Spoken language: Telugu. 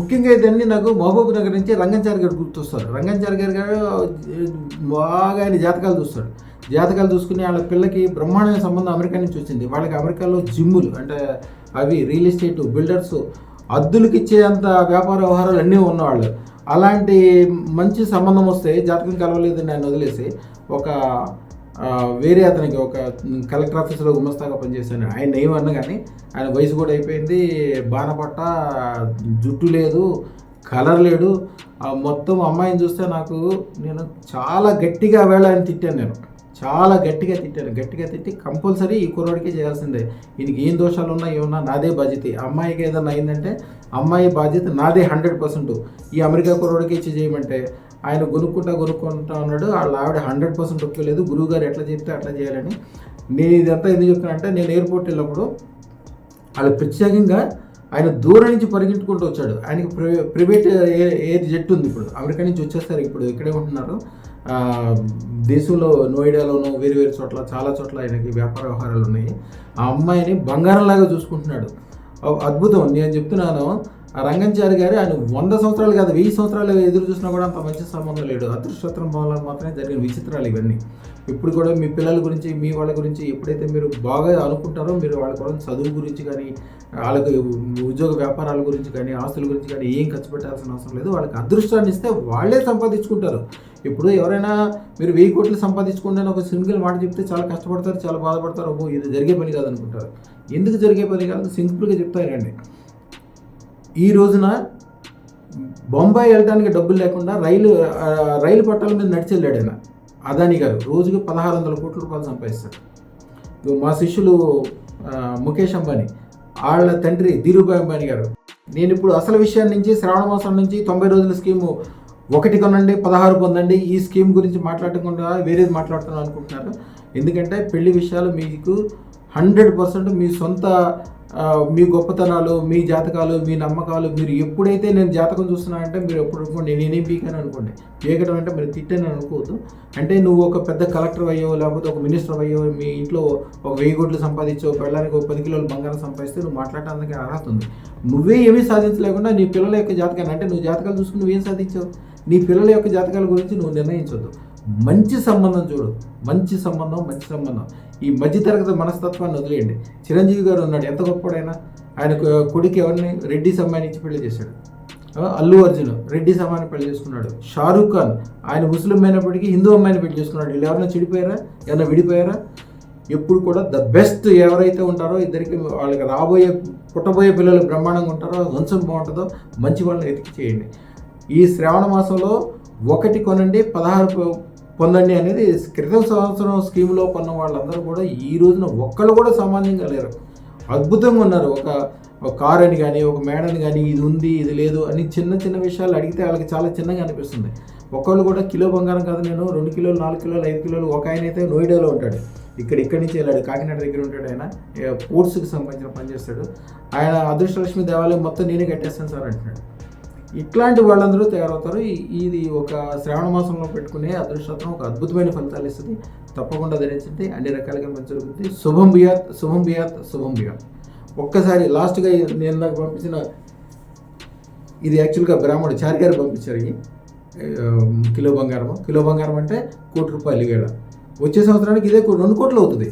ముఖ్యంగా ఇదన్నీ నాకు మహబూబ్ నగర్ నుంచి రంగంచారి గారు గుర్తొస్తారు. రంగంచారి గారు బాగా ఆయన జాతకాలు చూస్తాడు. జాతకాలు చూసుకుని వాళ్ళ పిల్లకి బ్రహ్మాండమైన సంబంధం అమెరికా నుంచి వచ్చింది. వాళ్ళకి అమెరికాలో జిమ్ములు అంటే అవి రియల్ ఎస్టేట్ బిల్డర్స్ అద్దులకి ఇచ్చేంత వ్యాపార వ్యవహారాలు అన్నీ ఉన్నవాళ్ళు. అలాంటి మంచి సంబంధం వస్తే జాతకం కలవలేదని ఆయన వదిలేసి ఒక వేరే అతనికి ఒక కలెక్టర్ ఆఫీస్లో గుమస్తాగా పనిచేశాను. ఆయన ఏమన్నా కానీ ఆయన వయసు కూడా అయిపోయింది, బాణపట్ట, జుట్టు లేదు, కలర్ లేడు. మొత్తం అమ్మాయిని చూస్తే నేను చాలా గట్టిగా ఆయన తిట్టాను. నేను చాలా గట్టిగా తిట్టి కంపల్సరీ ఈ కుర్రాడికే చేయాల్సిందే. ఈయనకి ఏం దోషాలు ఉన్నా ఏమన్నా నాదే బాధ్యత. అమ్మాయికి ఏదన్నా అయిందంటే అమ్మాయి బాధ్యత నాదే 100%. ఈ అమెరికా కుర్రాడికి ఇచ్చి చేయమంటే ఆయన కొనుక్కుంటా ఉన్నాడు. వాళ్ళ ఆవిడ 100% ఒప్పుకోలేదు. గురువుగారు ఎట్లా చెప్తే అట్లా చేయాలని. నేను ఇదంతా ఎందుకు చెప్తున్నానంటే, నేను ఎయిర్పోర్ట్ వెళ్ళినప్పుడు వాళ్ళు ప్రత్యేకంగా ఆయన దూరం నుంచి పరిగెట్టుకుంటూ వచ్చాడు. ఆయనకి ప్రైవేట్ ఎయిర్ జెట్ ఉంది. ఇప్పుడు అమెరికా నుంచి వచ్చేస్తారు. ఇప్పుడు ఇక్కడే ఉంటున్నారు. దేశంలో నోయిడాలోనూ వేరు చోట్ల చాలా చోట్ల ఆయనకి వ్యాపార వ్యవహారాలు ఉన్నాయి. ఆ అమ్మాయిని బంగారంలాగా చూసుకుంటున్నాడు. అద్భుతం. నేను చెప్తున్నాను, ఆ రంగంచారి గారు ఆయన 100 సంవత్సరాలు కాదు 1000 సంవత్సరాలు ఎదురు చూసినా కూడా అంత మంచి సంబంధం లేడు. అదృష్టోత్తరం వల్ల మాత్రమే జరిగిన విచిత్రాలు ఇవన్నీ. ఇప్పుడు కూడా మీ పిల్లల గురించి మీ వాళ్ళ గురించి ఎప్పుడైతే మీరు బాగా అనుకుంటారో, మీరు వాళ్ళ కూడా చదువు గురించి కానీ, వాళ్ళకి ఉద్యోగ వ్యాపారాల గురించి కానీ, ఆస్తుల గురించి కానీ ఏం ఖర్చు పెట్టాల్సిన అవసరం లేదు. వాళ్ళకి అదృష్టాన్ని ఇస్తే వాళ్ళే సంపాదించుకుంటారు. ఇప్పుడు ఎవరైనా మీరు 1000 కోట్లు సంపాదించుకుంటే ఒక సింగిల్ మాట చెప్తే చాలా కష్టపడతారు, చాలా బాధపడతారు. అబ్బో ఇది జరిగే పని కాదనుకుంటారు. ఎందుకు జరిగే పని కాదు, సింపుల్గా చెప్తారండి. ఈ రోజున బొంబాయి వెళ్ళడానికి డబ్బులు లేకుండా రైలు పట్టాల మీద నడిచి వెళ్ళాడు ఆయన. అదానీ గారు రోజుకి 1600 కోట్ల రూపాయలు సంపాదిస్తాడు. మా శిష్యులు ముఖేష్ అంబానీ, వాళ్ళ తండ్రి ధీరుభాయ్ అంబానీ గారు. నేను ఇప్పుడు అసలు విషయాన్ని నుంచి శ్రావణ మాసం నుంచి 90 రోజుల స్కీము 1 కొనండి 16 పొందండి ఈ స్కీమ్ గురించి మాట్లాడకుండా వేరేది మాట్లాడుతున్నాను అనుకుంటున్నారు. ఎందుకంటే పెళ్లి విషయాలు మీకు 100% మీ సొంత మీ గొప్పతనాలు, మీ జాతకాలు, మీ నమ్మకాలు. మీరు ఎప్పుడైతే నేను జాతకం చూస్తున్నానంటే మీరు ఎప్పుడు అనుకోండి నేనేం పీకాను అనుకోండి. పీకడం అంటే మీరు తిట్టాను అనుకోవద్దు. అంటే నువ్వు ఒక పెద్ద కలెక్టర్ అయ్యో లేకపోతే ఒక మినిస్టర్ అయ్యో, మీ ఇంట్లో ఒక 1000 కోట్లు సంపాదించో, పెళ్ళడానికి ఒక 10 కిలోలు బంగారం సంపాదిస్తే నువ్వు మాట్లాడటానికి అర్హత ఉంది. నువ్వే ఏమీ సాధించలేకుండా నీ పిల్లల యొక్క జాతకాన్ని, అంటే నువ్వు జాతకాలు చూసుకుని నువ్వేం సాధించావు, నీ పిల్లల యొక్క జాతకాల గురించి నువ్వు నిర్ణయించవద్దు. మంచి సంబంధం చూడు, మంచి సంబంధం. ఈ మధ్యతరగతి మనస్తత్వాన్ని వదిలేయండి. చిరంజీవి గారు ఉన్నాడు, ఎంత గొప్పడైనా. ఆయన కొడుకు ఎవరిని రెడ్డి అమ్మాయిని ఇచ్చి పెళ్లి చేశాడు. అల్లు అర్జున్ రెడ్డి అమ్మాయిని పెళ్లి చేసుకున్నాడు. షారూక్ ఖాన్ ఆయన ముస్లిం అయినప్పటికీ హిందూ అమ్మాయిని పెళ్లి చేసుకున్నాడు. వీళ్ళు ఎవరైనా చెడిపోయారా, ఏమైనా విడిపోయారా? ఎప్పుడు కూడా ద బెస్ట్ ఎవరైతే ఉంటారో ఇద్దరికి వాళ్ళకి పుట్టబోయే పిల్లలు బ్రహ్మాండంగా ఉంటారో, వంశం బాగుంటుందో మంచి వాళ్ళని ఎతికి చేయండి. ఈ శ్రావణ మాసంలో 1 కొనండి 16 పొందండి అనేది క్రితం సంవత్సరం స్కీమ్లో కొన్న వాళ్ళందరూ కూడా ఈ రోజున ఒక్కళ్ళు కూడా సామాన్యంగా లేరు. అద్భుతంగా ఉన్నారు. ఒక కార్ అని కానీ, ఒక మేడని కానీ, ఇది ఉంది ఇది లేదు అని చిన్న విషయాలు అడిగితే వాళ్ళకి చాలా చిన్నగా అనిపిస్తుంది. ఒకళ్ళు కూడా కిలో బంగారం కాదు, నేను 2 కిలోలు 4 కిలోలు 5 కిలోలు. ఒక ఆయన అయితే నోయిడాలో ఉంటాడు, ఇక్కడి నుంచి వెళ్ళాడు, కాకినాడ దగ్గర ఉంటాడు. ఆయన పోర్ట్స్కి సంబంధించిన పని చేస్తాడు. ఆయన అదృష్టలక్ష్మి దేవాలయం మొత్తం నేనే కట్టేస్తాను సార్ అంటున్నాడు. ఇట్లాంటి వాళ్ళందరూ తయారవుతారు. ఇది ఒక శ్రావణ మాసంలో పెట్టుకునే అదృష్టం ఒక అద్భుతమైన ఫలితాలు ఇస్తుంది. తప్పకుండా ధరించండి, అన్ని రకాలుగా మంచి జరుగుతుంది. శుభం బియాత్. ఒక్కసారి లాస్ట్గా నేను నాకు పంపించిన ఇది యాక్చువల్గా బ్రాహ్మణుడు చారి గారు పంపించారు. ఈ కిలో బంగారం అంటే ₹1 కోటి. వచ్చే సంవత్సరానికి ఇదే 2 కోట్లు అవుతుంది.